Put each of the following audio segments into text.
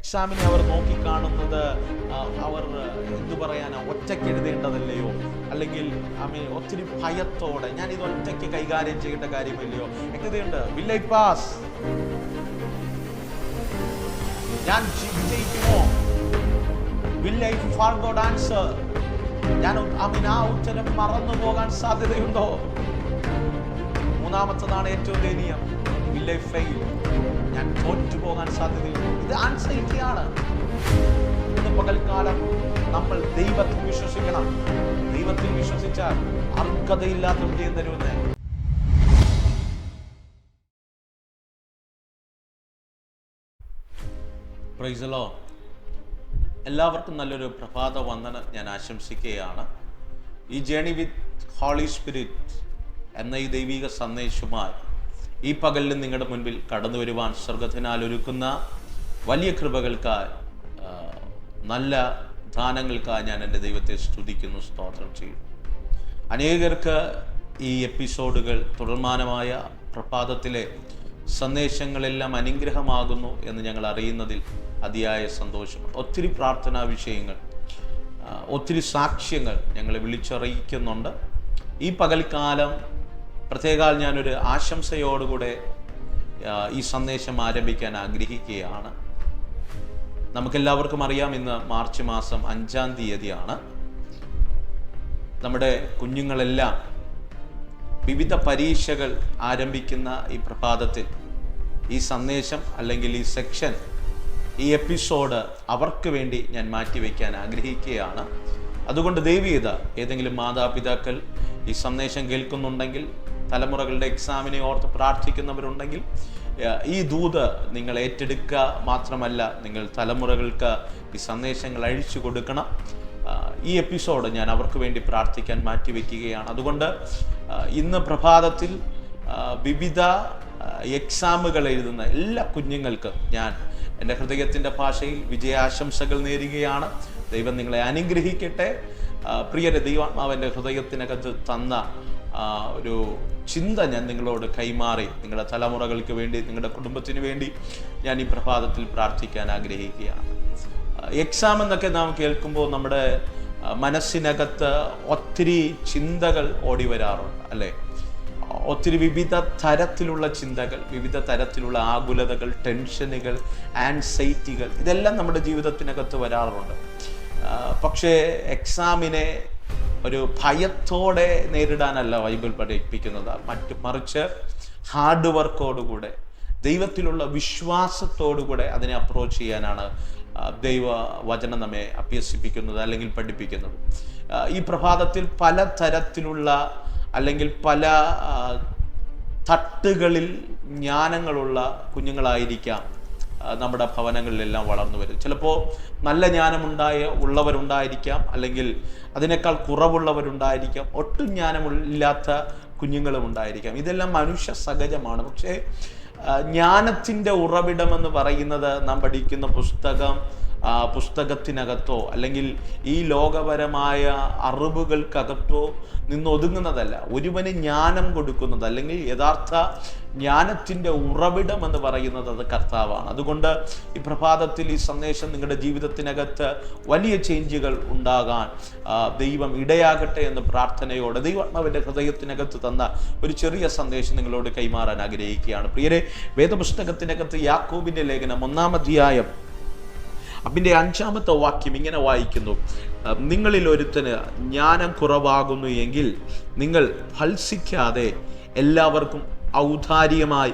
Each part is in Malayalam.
എക്സാമിനെ അവർ നോക്കിക്കാണുന്നത് അവർ എന്തു പറയാനാ, ഒറ്റയ്ക്ക് എഴുതേണ്ടതല്ലയോ, അല്ലെങ്കിൽ ഒത്തിരി ഭയത്തോടെ ഞാൻ ഇത് ഒറ്റയ്ക്ക് കൈകാര്യം ചെയ്യേണ്ട കാര്യമല്ലയോ, എഴുതേണ്ട വിൽ ഐ പാസ്, ഞാൻ വിജയിക്കുമോ, വിൽ ഐ ഫർഗോട്ട് ആൻസർ, ഞാൻ ആ ഉത്തരം മറന്നു പോകാൻ സാധ്യതയുണ്ടോ. മൂന്നാമത്തതാണ് ഏറ്റവും ദയനീയം, വിൽ ഐ ഫെയിൽ, ഞാൻ തോറ്റു പോകാൻ സാധ്യതയുണ്ടോ. ഇത് ആൻസൈറ്റിയാണ്. ഇന്ന് പകൽക്കാലം നമ്മൾ ദൈവത്തിൽ വിശ്വസിക്കണം. ദൈവത്തിൽ വിശ്വസിച്ചാൽ അർഹതയില്ലാത്ത വിജയം തരുമെന്ന്. Praise the Lord. എല്ലാവർക്കും നല്ലൊരു പ്രഭാത വന്ദനം ഞാൻ ആശംസിക്കുകയാണ്. ഈ ജേണി വിത്ത് ഹോളി സ്പിരിറ്റ് എന്ന ഈ ദൈവിക സന്ദേശവുമായി ഈ പകലിലും നിങ്ങളുടെ മുൻപിൽ കടന്നു വരുവാൻ സ്വർഗ്ഗത്തിനാൽ ഒരുക്കുന്ന വലിയ കൃപകൾക്കായി, നല്ല ദാനങ്ങൾക്കായി ഞാൻ എൻ്റെ ദൈവത്തെ സ്തുതിക്കുന്നു, സ്തോത്രം ചെയ്യുന്നു. അനേകർക്ക് ഈ എപ്പിസോഡുകൾ തുടർമാനമായ പ്രഭാതത്തിലെ സന്ദേശങ്ങളെല്ലാം അനുഗ്രഹമാകുന്നു എന്ന് ഞങ്ങൾ അറിയുന്നതിൽ അതിയായ സന്തോഷമുണ്ട്. ഒത്തിരി പ്രാർത്ഥനാ വിഷയങ്ങൾ, ഒത്തിരി സാക്ഷ്യങ്ങൾ ഞങ്ങളെ വിളിച്ചറിയിക്കുന്നുണ്ട്. ഈ പകൽക്കാലം പ്രത്യേകാൽ ഞാനൊരു ആശംസയോടുകൂടെ ഈ സന്ദേശം ആരംഭിക്കാൻ ആഗ്രഹിക്കുകയാണ്. നമുക്കെല്ലാവർക്കും അറിയാം, ഇന്ന് മാർച്ച് മാസം 5-ാം തീയതിയാണ്. നമ്മുടെ കുഞ്ഞുങ്ങളെല്ലാം വിവിധ പരീക്ഷകൾ ആരംഭിക്കുന്ന ഈ പ്രഭാതത്തിൽ ഈ സന്ദേശം അല്ലെങ്കിൽ ഈ സെക്ഷൻ, ഈ എപ്പിസോഡ് അവർക്ക് വേണ്ടി ഞാൻ മാറ്റിവെക്കാൻ ആഗ്രഹിക്കുകയാണ്. അതുകൊണ്ട് ദയവീത ഏതെങ്കിലും മാതാപിതാക്കൾ ഈ സന്ദേശം കേൾക്കുന്നുണ്ടെങ്കിൽ, തലമുറകളുടെ എക്സാമിനെ ഓർത്ത് പ്രാർത്ഥിക്കുന്നവരുണ്ടെങ്കിൽ, ഈ ദൂത് നിങ്ങൾ ഏറ്റെടുക്കുക മാത്രമല്ല, നിങ്ങൾ തലമുറകൾക്ക് ഈ സന്ദേശങ്ങൾ അഴിച്ചു കൊടുക്കണം. ഈ എപ്പിസോഡ് ഞാൻ അവർക്ക് വേണ്ടി പ്രാർത്ഥിക്കാൻ മാറ്റിവെക്കുകയാണ്. അതുകൊണ്ട് ഇന്ന് പ്രഭാതത്തിൽ വിവിധ എക്സാമുകൾ എഴുതുന്ന എല്ലാ കുഞ്ഞുങ്ങൾക്കും ഞാൻ എൻ്റെ ഹൃദയത്തിൻ്റെ ഭാഷയിൽ വിജയാശംസകൾ നേരുകയാണ്. ദൈവം നിങ്ങളെ അനുഗ്രഹിക്കട്ടെ. പ്രിയരെ, ദൈവാത്മാവിൻ്റെ ഹൃദയത്തിനകത്ത് തന്ന ഒരു ചിന്ത ഞാൻ നിങ്ങളോട് കൈമാറി, നിങ്ങളുടെ തലമുറകൾക്ക് വേണ്ടി, നിങ്ങളുടെ കുടുംബത്തിന് വേണ്ടി ഞാൻ ഈ പ്രഭാതത്തിൽ പ്രാർത്ഥിക്കാൻ ആഗ്രഹിക്കുകയാണ്. എക്സാം എന്നൊക്കെ നാം കേൾക്കുമ്പോൾ നമ്മുടെ മനസ്സിനകത്ത് ഒത്തിരി ചിന്തകൾ ഓടി വരാറുണ്ട്, അല്ലേ? ഒത്തിരി വിവിധ തരത്തിലുള്ള ചിന്തകൾ, വിവിധ തരത്തിലുള്ള ആകുലതകൾ, ടെൻഷനുകൾ, ആൻസൈറ്റികൾ, ഇതെല്ലാം നമ്മുടെ ജീവിതത്തിനകത്ത് വരാറുണ്ട്. പക്ഷേ എക്സാമിനെ ഒരു ഭയത്തോടെ നേരിടാനല്ല ബൈബിൾ പഠിപ്പിക്കുന്നത്. മറിച്ച് ഹാർഡ് വർക്കോടുകൂടെ, ദൈവത്തിലുള്ള വിശ്വാസത്തോടുകൂടെ അതിനെ അപ്രോച്ച് ചെയ്യാനാണ് ദൈവ വചനം നമ്മെ അഭ്യസിപ്പിക്കുന്നത് അല്ലെങ്കിൽ പഠിപ്പിക്കുന്നത്. ഈ പ്രഭാതത്തിൽ പല തരത്തിലുള്ള അല്ലെങ്കിൽ പല തട്ടുകളിൽ ജ്ഞാനങ്ങളുള്ള കുഞ്ഞുങ്ങളായിരിക്കാം നമ്മുടെ ഭവനങ്ങളിലെല്ലാം വളർന്നു വരും. ചിലപ്പോൾ നല്ല ഉള്ളവരുണ്ടായിരിക്കാം, അല്ലെങ്കിൽ അതിനേക്കാൾ കുറവുള്ളവരുണ്ടായിരിക്കാം, ഒട്ടും ജ്ഞാനമില്ലാത്ത കുഞ്ഞുങ്ങളും ഉണ്ടായിരിക്കാം. ഇതെല്ലാം മനുഷ്യ സഹജമാണ്. പക്ഷേ ജ്ഞാനത്തിൻ്റെ ഉറവിടമെന്ന് പറയുന്നത് നാം പഠിക്കുന്ന പുസ്തകത്തിനകത്തോ അല്ലെങ്കിൽ ഈ ലോകപരമായ അറിവുകൾക്കകത്തോ നിന്നൊതുങ്ങുന്നതല്ല. ഒരുവന് ജ്ഞാനം കൊടുക്കുന്നത് അല്ലെങ്കിൽ യഥാർത്ഥ ജ്ഞാനത്തിൻ്റെ ഉറവിടം എന്ന് പറയുന്നത് അത് കർത്താവാണ്. അതുകൊണ്ട് ഈ പ്രഭാതത്തിൽ ഈ സന്ദേശം നിങ്ങളുടെ ജീവിതത്തിനകത്ത് വലിയ ചേഞ്ചുകൾ ഉണ്ടാകാൻ ദൈവം ഇടയാകട്ടെ എന്ന് പ്രാർത്ഥനയോടെ ദൈവാത്മാവിൻ്റെ ഹൃദയത്തിനകത്ത് തന്ന ഒരു ചെറിയ സന്ദേശം നിങ്ങളോട് കൈമാറാൻ ആഗ്രഹിക്കുകയാണ്. പ്രിയരെ, വേദപുസ്തകത്തിനകത്ത് യാക്കോബിൻ്റെ ലേഖനം 1-ാം അധ്യായം അതിൻ്റെ 5-ാമത്തെ വാക്യം ഇങ്ങനെ വായിക്കുന്നു: നിങ്ങളിൽ ഒരുത്തന് ജ്ഞാനം കുറവാകുന്നു എങ്കിൽ നിങ്ങൾ ഭത്സിക്കാതെ എല്ലാവർക്കും ഔദാര്യമായി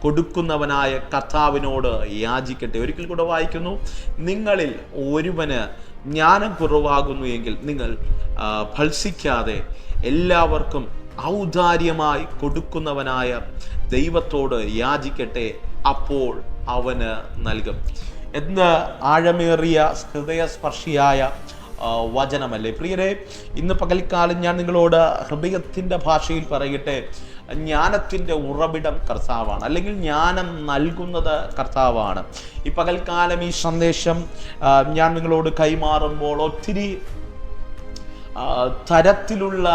കൊടുക്കുന്നവനായ കർത്താവിനോട് യാചിക്കട്ടെ. ഒരിക്കൽ കൂടെ വായിക്കുന്നു: നിങ്ങളിൽ ഒരുവന് ജ്ഞാനം കുറവാകുന്നു എങ്കിൽ നിങ്ങൾ ഭത്സിക്കാതെ എല്ലാവർക്കും ഔദാര്യമായി കൊടുക്കുന്നവനായ ദൈവത്തോട് യാചിക്കട്ടെ, അപ്പോൾ അവന് നൽകും. എന്ന് ആഴമേറിയ ഹൃദയസ്പർശിയായ വചനമല്ലേ പ്രിയരെ? ഇന്ന് പകൽക്കാലം ഞാൻ നിങ്ങളോട് ഹൃദയത്തിൻ്റെ ഭാഷയിൽ പറയട്ടെ, ജ്ഞാനത്തിൻ്റെ ഉറവിടം കർത്താവാണ്, അല്ലെങ്കിൽ ജ്ഞാനം നൽകുന്നത് കർത്താവാണ്. ഈ പകൽക്കാലം ഈ സന്ദേശം ഞാൻ നിങ്ങളോട് കൈമാറുമ്പോൾ ഒത്തിരി തരത്തിലുള്ള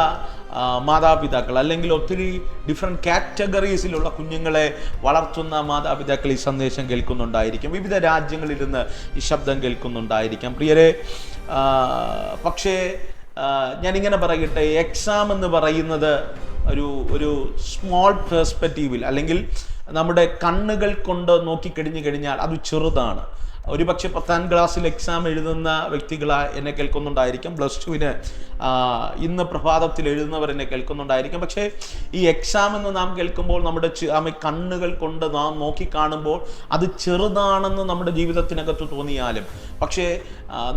മാതാപിതാക്കൾ, അല്ലെങ്കിൽ ഒത്തിരി ഡിഫറെൻറ്റ് കാറ്റഗറീസിലുള്ള കുഞ്ഞുങ്ങളെ വളർത്തുന്ന മാതാപിതാക്കൾ ഈ സന്ദേശം കേൾക്കുന്നുണ്ടായിരിക്കും. വിവിധ രാജ്യങ്ങളിലിരുന്ന് ഈ ശബ്ദം കേൾക്കുന്നുണ്ടായിരിക്കാം പ്രിയരെ. പക്ഷേ ഞാനിങ്ങനെ പറയട്ടെ, എക്സാം എന്ന് പറയുന്നത് ഒരു സ്മോൾ പെർസ്പെക്റ്റീവിൽ, അല്ലെങ്കിൽ നമ്മുടെ കണ്ണുകൾ കൊണ്ട് നോക്കിക്കഴിഞ്ഞു കഴിഞ്ഞാൽ അത് ചെറുതാണ്. ഒരുപക്ഷെ 10ാം ക്ലാസ്സിൽ എക്സാം എഴുതുന്ന വ്യക്തികൾ എന്നെ കേൾക്കുന്നുണ്ടായിരിക്കും, +2 ഇന്ന് പ്രഭാതത്തിൽ എഴുതുന്നവർ എന്നെ കേൾക്കുന്നുണ്ടായിരിക്കും. പക്ഷേ ഈ എക്സാം എന്ന് നാം കേൾക്കുമ്പോൾ നമ്മുടെ കണ്ണുകൾ കൊണ്ട് നാം നോക്കിക്കാണുമ്പോൾ അത് ചെറുതാണെന്ന് നമ്മുടെ ജീവിതത്തിനകത്ത് തോന്നിയാലും, പക്ഷേ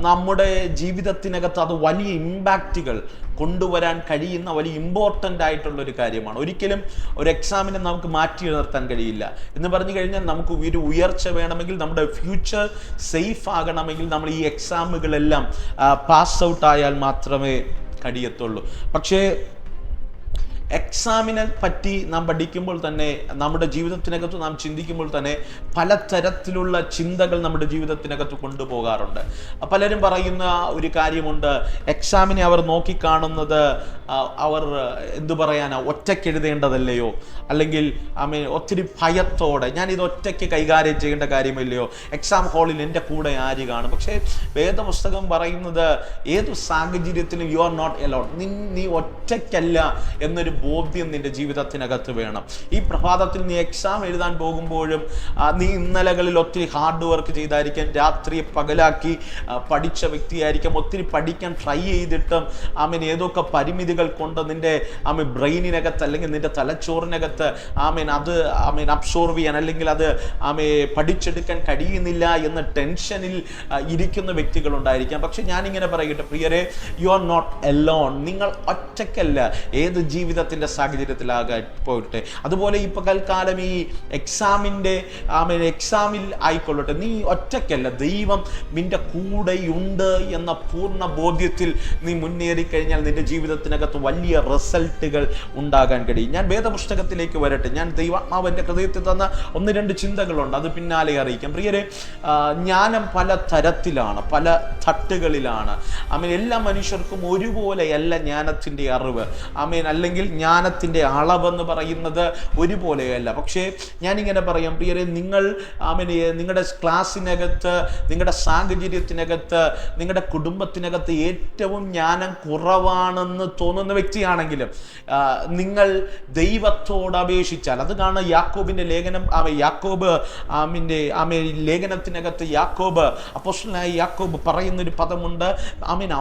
നമ്മുടെ ജീവിതത്തിനകത്ത് അത് വലിയ ഇമ്പാക്റ്റുകൾ കൊണ്ടുവരാൻ കഴിയുന്ന വലിയ ഇമ്പോർട്ടൻ്റ് ആയിട്ടുള്ളൊരു കാര്യമാണ്. ഒരിക്കലും ഒരു എക്സാമിനെ നമുക്ക് മാറ്റി നിർത്താൻ കഴിയില്ല. എന്ന് പറഞ്ഞു കഴിഞ്ഞാൽ നമുക്ക് ഒരു ഉയർച്ച വേണമെങ്കിൽ, നമ്മുടെ ഫ്യൂച്ചർ സേഫ് ആകണമെങ്കിൽ നമ്മൾ ഈ എക്സാമുകളെല്ലാം പാസ് ഔട്ട് ആയാൽ മാത്രമേ കഴിയത്തുള്ളൂ. പക്ഷേ എക്സാമിനെ പറ്റി നാം പഠിക്കുമ്പോൾ തന്നെ, നമ്മുടെ ജീവിതത്തിനകത്ത് നാം ചിന്തിക്കുമ്പോൾ തന്നെ പലതരത്തിലുള്ള ചിന്തകൾ നമ്മുടെ ജീവിതത്തിനകത്ത് കൊണ്ടുപോകാറുണ്ട്. പലരും പറയുന്ന ഒരു കാര്യമുണ്ട്, എക്സാമിനെ അവർ നോക്കിക്കാണുന്നത് അവർ എന്തു പറയാനാ, ഒറ്റയ്ക്ക് എഴുതേണ്ടതല്ലയോ, അല്ലെങ്കിൽ ഒത്തിരി ഭയത്തോടെ ഞാനിത് ഒറ്റയ്ക്ക് കൈകാര്യം ചെയ്യേണ്ട കാര്യമില്ലയോ, എക്സാം ഹാളിൽ എൻ്റെ കൂടെ ആര് കാണും. പക്ഷേ വേദപുസ്തകം പറയുന്നത് ഏതു സാഹചര്യത്തിലും യു ആർ നോട്ട് അലോൺ, നീ ഒറ്റയ്ക്കല്ല എന്നൊരു ബോധ്യം നിന്റെ ജീവിതത്തിനകത്ത് വേണം. ഈ പ്രഭാതത്തിൽ നീ എക്സാം എഴുതാൻ പോകുമ്പോഴും നീ ഇന്നലകളിൽ ഒത്തിരി ഹാർഡ് വർക്ക് ചെയ്തായിരിക്കാം, രാത്രി പകലാക്കി പഠിച്ച വ്യക്തിയായിരിക്കാം, ഒത്തിരി പഠിക്കാൻ ട്രൈ ചെയ്തിട്ടും ഏതൊക്കെ പരിമിതികൾ കൊണ്ട് നിന്റെ ബ്രെയിനിനകത്ത് അല്ലെങ്കിൽ നിന്റെ തലച്ചോറിനകത്ത് അത് അബ്സോർവ് ചെയ്യാൻ, അല്ലെങ്കിൽ അത് പഠിച്ചെടുക്കാൻ കഴിയുന്നില്ല എന്ന ടെൻഷനിൽ ഇരിക്കുന്ന വ്യക്തികളുണ്ടായിരിക്കാം. പക്ഷെ ഞാനിങ്ങനെ പറയട്ടെ പ്രിയരെ, യു ആർ നോട്ട് അലോൺ. നിങ്ങൾ ഒറ്റയ്ക്കല്ല ഏത് ജീവിതത്തിൻ്റെ സാഹചര്യത്തിലാകെ പോയിട്ട്. അതുപോലെ ഈ പകൽക്കാലം ഈ എക്സാമിൽ ആയിക്കൊള്ളട്ടെ, നീ ഒറ്റയ്ക്കല്ല, ദൈവം നിന്റെ കൂടെയുണ്ട് എന്ന പൂർണ്ണ ബോധ്യത്തിൽ നീ മുന്നേറിക്കഴിഞ്ഞാൽ നിന്റെ ജീവിതത്തിനകത്ത് വലിയ റിസൾട്ടുകൾ ഉണ്ടാകാൻ കഴിയും. ഞാൻ വേദപുസ്തകത്തിലേക്ക് വരട്ടെ. ഞാൻ ദൈവാത്മാവ് എൻ്റെ ഹൃദയത്തിൽ തന്ന 1-2 ചിന്തകളുണ്ട്, അത് പിന്നാലെ അറിയിക്കാം. പ്രിയരെ, ജ്ഞാനം പല തരത്തിലാണ്, പല തട്ടുകളിലാണ്. എല്ലാ മനുഷ്യർക്കും ഒരുപോലെയല്ല ജ്ഞാനത്തിൻ്റെ അറിവ്. അല്ലെങ്കിൽ ജ്ഞാനത്തിൻ്റെ അളവെന്ന് പറയുന്നത് ഒരുപോലെയല്ല. പക്ഷേ ഞാനിങ്ങനെ പറയാം പ്രിയരെ, നിങ്ങൾ നിങ്ങളുടെ ക്ലാസ്സിനകത്ത്, നിങ്ങളുടെ സാഹചര്യത്തിനകത്ത്, നിങ്ങളുടെ കുടുംബത്തിനകത്ത് ഏറ്റവും ജ്ഞാനം കുറവാണെന്ന് തോന്നുന്ന വ്യക്തിയാണെങ്കിലും നിങ്ങൾ ദൈവത്തോട് അപേക്ഷിച്ചാൽ, അത് കാണുന്ന യാക്കോബിൻ്റെ ലേഖനം, യാക്കോബ് ലേഖനത്തിനകത്ത് അപ്പോസ്തലനായ യാക്കോബ് പറയുന്നൊരു പദമുണ്ട്,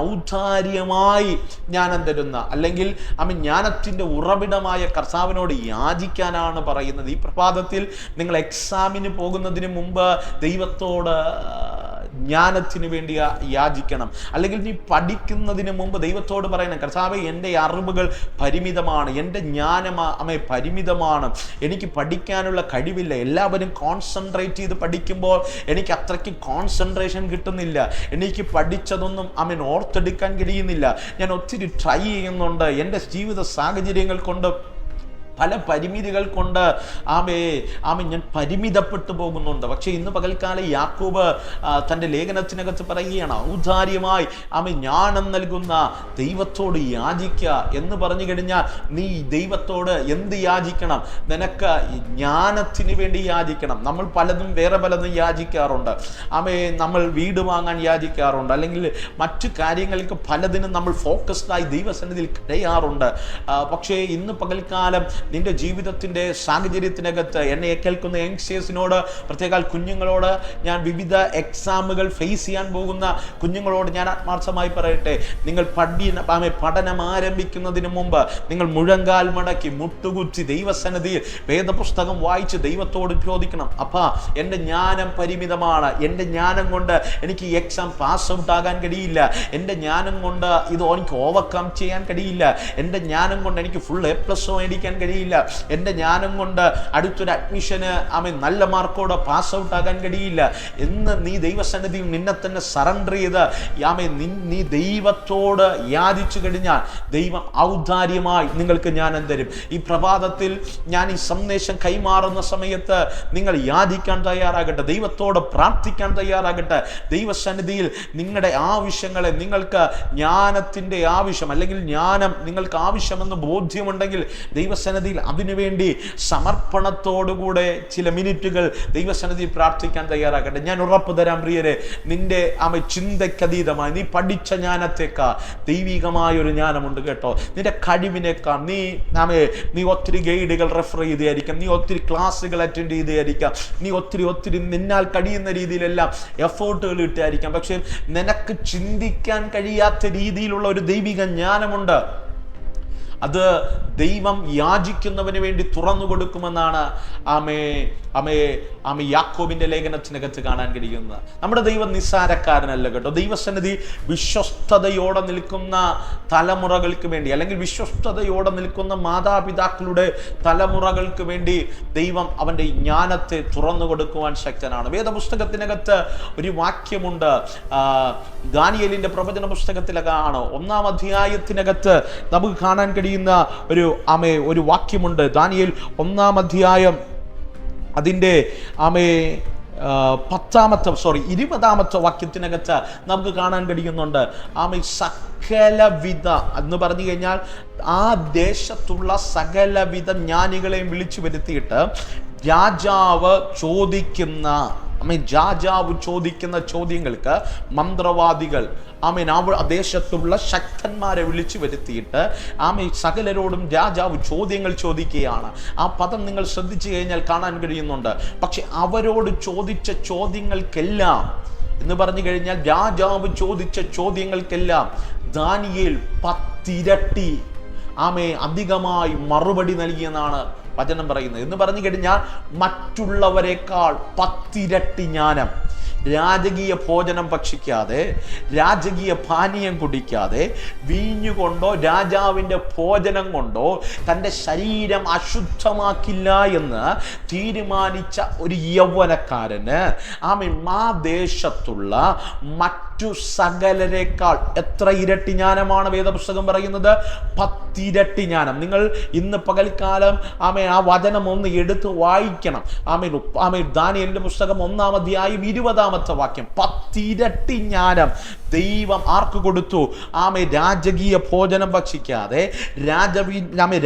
ഔദാര്യമായി ജ്ഞാനം തരുന്ന, അല്ലെങ്കിൽ ജ്ഞാനത്തിൻ്റെ ഉറവിടമായ കർത്താവിനോട് യാചിക്കാനാണ് പറയുന്നത്. ഈ പ്രഭാതത്തിൽ നിങ്ങൾ എക്സാമിന് പോകുന്നതിന് മുമ്പ് ദൈവത്തോട് ജ്ഞാനത്തിന് വേണ്ടി യാചിക്കണം. അല്ലെങ്കിൽ നീ പഠിക്കുന്നതിന് മുമ്പ് ദൈവത്തോട് പറയണം, കർത്താവേ, എൻ്റെ അറിവുകൾ പരിമിതമാണ്, എൻ്റെ ജ്ഞാനം പരിമിതമാണ്, എനിക്ക് പഠിക്കാനുള്ള കഴിവില്ല. എല്ലാവരും കോൺസെൻട്രേറ്റ് ചെയ്ത് പഠിക്കുമ്പോൾ എനിക്ക് അത്രയ്ക്ക് കോൺസെൻട്രേഷൻ കിട്ടുന്നില്ല, എനിക്ക് പഠിച്ചതൊന്നും ഓർത്തെടുക്കാൻ കഴിയുന്നില്ല. ഞാൻ ഒത്തിരി ട്രൈ ചെയ്യുന്നുണ്ട്, എൻ്റെ ജീവിത സാഹചര്യങ്ങൾ കൊണ്ട്, പല പരിമിതികൾ കൊണ്ട് ഞാൻ പരിമിതപ്പെട്ടു പോകുന്നുണ്ട്. പക്ഷേ ഇന്ന് പകൽക്കാലം യാക്കോബ് തൻ്റെ ലേഖനത്തിനകത്ത് പറയുകയാണ്, ഔദാര്യമായി ജ്ഞാനം നൽകുന്ന ദൈവത്തോട് യാചിക്കുക എന്ന് പറഞ്ഞു കഴിഞ്ഞാൽ നീ ദൈവത്തോട് എന്ത് യാചിക്കണം? നിനക്ക് ജ്ഞാനത്തിന് വേണ്ടി യാചിക്കണം. നമ്മൾ പലതും വേറെ പലതും യാചിക്കാറുണ്ട്. നമ്മൾ വീട് വാങ്ങാൻ യാചിക്കാറുണ്ട്, അല്ലെങ്കിൽ മറ്റു കാര്യങ്ങൾക്ക് പലതിനും നമ്മൾ ഫോക്കസ്ഡായി ദൈവസന്നിധിയിൽ കഴിയാറുണ്ട്. പക്ഷേ ഇന്ന് പകൽക്കാലം നിന്റെ ജീവിതത്തിൻ്റെ സാഹചര്യത്തിനകത്ത് എന്നെ കേൾക്കുന്ന യങ്സ്റ്റേഴ്സിനോട്, പ്രത്യേക കുഞ്ഞുങ്ങളോട്, ഞാൻ വിവിധ എക്സാമുകൾ ഫേസ് ചെയ്യാൻ പോകുന്ന കുഞ്ഞുങ്ങളോട് ഞാൻ ആത്മാർത്ഥമായി പറയട്ടെ, നിങ്ങൾ പഠനം ആരംഭിക്കുന്നതിന് മുമ്പ് നിങ്ങൾ മുഴങ്കാൽ മടക്കി മുട്ടുകുത്തി ദൈവസന്നിധിയിൽ വേദപുസ്തകം വായിച്ച് ദൈവത്തോട് ചോദിക്കണം, അപ്പാ, എൻ്റെ ജ്ഞാനം പരിമിതമാണ്, എൻ്റെ ജ്ഞാനം കൊണ്ട് എനിക്ക് ഈ എക്സാം പാസ് ഔട്ട് ആകാൻ കഴിയില്ല, എൻ്റെ ജ്ഞാനം കൊണ്ട് ഇത് എനിക്ക് ഓവർകം ചെയ്യാൻ കഴിയില്ല, എൻ്റെ ജ്ഞാനം കൊണ്ട് എനിക്ക് ഫുൾ A+ മേടിക്കാൻ കഴിയില്ല, കഴിയില്ല, എൻ്റെ ജ്ഞാനം കൊണ്ട് അടുത്തൊരു അഡ്മിഷന് നല്ല മാർക്കോടെ പാസ് ഔട്ട് ആകാൻ കഴിയില്ല എന്ന് നീ ദൈവസന്നിധിയിൽ നിന്നെ തന്നെ സറണ്ടർ ചെയ്ത് നീ ദൈവത്തോട് യാചിച്ചു കഴിഞ്ഞാൽ ദൈവം ഔദാര്യമായി നിങ്ങൾക്ക് ജ്ഞാനം തരും. ഈ പ്രഭാതത്തിൽ ഞാൻ ഈ സന്ദേശം കൈമാറുന്ന സമയത്ത് നിങ്ങൾ യാചിക്കാൻ തയ്യാറാകട്ടെ, ദൈവത്തോട് പ്രാർത്ഥിക്കാൻ തയ്യാറാകട്ടെ. ദൈവസന്നിധിയിൽ നിങ്ങളുടെ ആവശ്യങ്ങളെ, നിങ്ങൾക്ക് ജ്ഞാനത്തിൻ്റെ ആവശ്യം അല്ലെങ്കിൽ ജ്ഞാനം നിങ്ങൾക്ക് ആവശ്യമെന്ന് ബോധ്യമുണ്ടെങ്കിൽ ദൈവസന്നിധിയിൽ അതിനുവേണ്ടി സമർപ്പണത്തോടുകൂടെ ചില മിനിറ്റുകൾ ദൈവസന്നിധിയിൽ പ്രാർത്ഥിക്കാൻ തയ്യാറാകട്ടെ. ഞാൻ ഉറപ്പ് തരാം പ്രിയരെ, നിന്റെ ചിന്തയ്ക്കതീതമായി നീ പഠിച്ച ജ്ഞാനത്തേക്കാൾ ദൈവികമായൊരു ജ്ഞാനമുണ്ട് കേട്ടോ. നിന്റെ കഴിവിനേക്കാൾ നീ ഒത്തിരി ഗൈഡുകൾ റെഫർ ചെയ്തായിരിക്കാം, നീ ഒത്തിരി ക്ലാസ്സുകൾ അറ്റൻഡ് ചെയ്തായിരിക്കാം, നീ ഒത്തിരി നിന്നാൽ കഴിയുന്ന രീതിയിലെല്ലാം എഫേർട്ടുകൾ ഇട്ടായിരിക്കാം. പക്ഷെ നിനക്ക് ചിന്തിക്കാൻ കഴിയാത്ത രീതിയിലുള്ള ഒരു ദൈവിക ജ്ഞാനമുണ്ട്. അത് ദൈവം യാചിക്കുന്നവന് വേണ്ടി തുറന്നു കൊടുക്കുമെന്നാണ് യാക്കോബിന്റെ ലേഖനത്തിനകത്ത് കാണാൻ കഴിയുന്നത്. നമ്മുടെ ദൈവം നിസ്സാരക്കാരനല്ല കേട്ടോ. ദൈവസന്നിധി വിശ്വസ്തയോടെ നിൽക്കുന്ന തലമുറകൾക്ക് വേണ്ടി, അല്ലെങ്കിൽ വിശ്വസ്തയോടെ നിൽക്കുന്ന മാതാപിതാക്കളുടെ തലമുറകൾക്ക് വേണ്ടി ദൈവം അവൻ്റെ ജ്ഞാനത്തെ തുറന്നു കൊടുക്കുവാൻ ശക്തനാണ്. വേദപുസ്തകത്തിനകത്ത് ഒരു വാക്യമുണ്ട്, ദാനിയേലിന്റെ പ്രവചന പുസ്തകത്തിലാണ് 1-ാം അധ്യായത്തിനകത്ത് നമുക്ക് കാണാൻ കഴിയുന്ന ഒരു വാക്യമുണ്ട്. ദാനിയേൽ 1-ാം അധ്യായം അതിൻ്റെ 20-ാമത്തെ വാക്യത്തിനകത്ത് നമുക്ക് കാണാൻ കഴിയുന്നുണ്ട്. സകലവിധ എന്ന് പറഞ്ഞു കഴിഞ്ഞാൽ ആ ദേശത്തുള്ള സകലവിധ ജ്ഞാനികളെയും വിളിച്ചു വരുത്തിയിട്ട് രാജാവ് ചോദിക്കുന്ന ചോദ്യങ്ങൾക്ക് മന്ത്രവാദികൾ ദേശത്തുള്ള ശക്തന്മാരെ വിളിച്ചു വരുത്തിയിട്ട് സകലരോടും രാജാവ് ചോദ്യങ്ങൾ ചോദിക്കുകയാണ്. ആ പദം നിങ്ങൾ ശ്രദ്ധിച്ചു കഴിഞ്ഞാൽ കാണാൻ കഴിയുന്നുണ്ട്. പക്ഷെ അവരോട് ചോദിച്ച ചോദ്യങ്ങൾക്കെല്ലാം എന്ന് പറഞ്ഞു കഴിഞ്ഞാൽ രാജാവ് ചോദിച്ച ചോദ്യങ്ങൾക്കെല്ലാം ദാനിയേൽ 10 ഇരട്ടി അധികമായി മറുപടി നൽകിയെന്നാണ് വചനം പറയുന്നത്. എന്ന് പറഞ്ഞു കഴിഞ്ഞാൽ മറ്റുള്ളവരെക്കാൾ 10 ഇരട്ടി ജ്ഞാനം. രാജകീയ ഭോജനം ഭക്ഷിക്കാതെ, രാജകീയ പാനീയം കുടിക്കാതെ, വീഞ്ഞുകൊണ്ടോ രാജാവിൻ്റെ ഭോജനം കൊണ്ടോ തൻ്റെ ശരീരം അശുദ്ധമാക്കില്ല എന്ന് തീരുമാനിച്ച ഒരു യൗവനക്കാരന് ദേശത്തുള്ള മറ്റു സകലരെക്കാൾ എത്ര ഇരട്ടി ജ്ഞാനമാണ് വേദപുസ്തകം പറയുന്നത്? 10 ഇരട്ടി ജ്ഞാനം. നിങ്ങൾ ഇന്ന് പകൽക്കാലം ആ വചനം ഒന്ന് എടുത്ത് വായിക്കണം. ദാനിയേലിന്റെ പുസ്തകം 1-ാം അധ്യായം 20-ാമത്തെ വാക്യം. 10 ഇരട്ടി ജ്ഞാനം ദൈവം ആർക്ക് കൊടുത്തു? രാജകീയ ഭോജനം ഭക്ഷിക്കാതെ,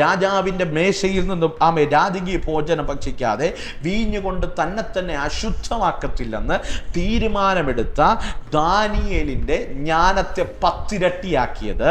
രാജാവിൻ്റെ മേശയിൽ നിന്നും രാജകീയ ഭോജനം ഭക്ഷിക്കാതെ, വീഞ്ഞുകൊണ്ട് തന്നെ അശുദ്ധമാക്കത്തില്ലെന്ന് തീരുമാനമെടുത്ത ദാനിയേലിന്റെ ജ്ഞാനത്തെ 10 ഇരട്ടിയാക്കിയത്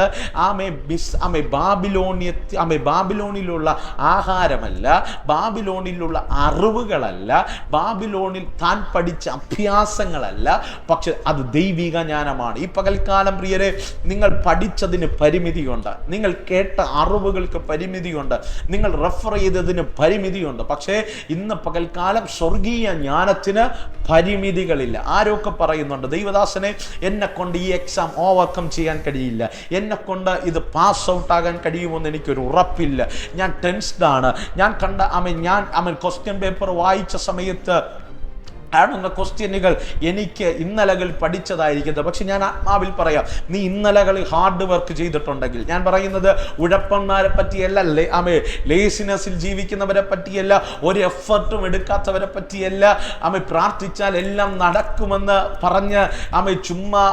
ബാബിലോണിലുള്ള ആഹാരമല്ല, ബാബിലോണിലുള്ള അറിവുകളല്ല, ബാബിലോണിൽ താൻ പഠിച്ച അഭ്യാസങ്ങളല്ല, പക്ഷെ അത് ദൈവിക ജ്ഞാനമാണ്. ഈ പകൽക്കാലം പ്രിയരെ, നിങ്ങൾ പഠിച്ചതിന് പരിമിതിയുണ്ട്, നിങ്ങൾ കേട്ട അറിവുകൾക്ക് പരിമിതിയുണ്ട്, നിങ്ങൾ റെഫർ ചെയ്തതിന് പരിമിതിയുണ്ട്. പക്ഷേ ഇന്ന് പകൽക്കാലം സ്വർഗീയ ജ്ഞാനത്തിന് പരിമിതികളില്ല. ആരൊക്കെ പറയുന്നുണ്ട്, ദൈവദാസനെ എന്നെ കൊണ്ട് ഈ എക്സാം ഓവർകം ചെയ്യാൻ കഴിയില്ല, എന്നെ കൊണ്ട് ഇത് പാസ് ഔട്ട് ആകാൻ കഴിയുമെന്ന് എനിക്കൊരു ഉറപ്പില്ല, ഞാൻ ടെൻസ്ഡ് ആണ്, ഞാൻ ക്വസ്റ്റ്യൻ പേപ്പർ വായിച്ച സമയത്ത് ക്വസ്റ്റ്യനുകൾ എനിക്ക് ഇന്നലകൾ പഠിച്ചതായിരിക്കുന്നത്. പക്ഷെ ഞാൻ ആത്മാവിൽ പറയാം, നീ ഇന്നലകളിൽ ഹാർഡ് വർക്ക് ചെയ്തിട്ടുണ്ടെങ്കിൽ, ഞാൻ പറയുന്നത് ഉഴപ്പന്മാരെ പറ്റിയല്ല, ലേസിനെസ്സിൽ ജീവിക്കുന്നവരെ പറ്റിയല്ല, ഒരു എഫർട്ടും എടുക്കാത്തവരെ പറ്റിയല്ല, പ്രാർത്ഥിച്ചാൽ എല്ലാം നടക്കുമെന്ന് പറഞ്ഞ് ചുമ്മാ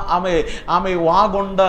വാഗൊണ്ട്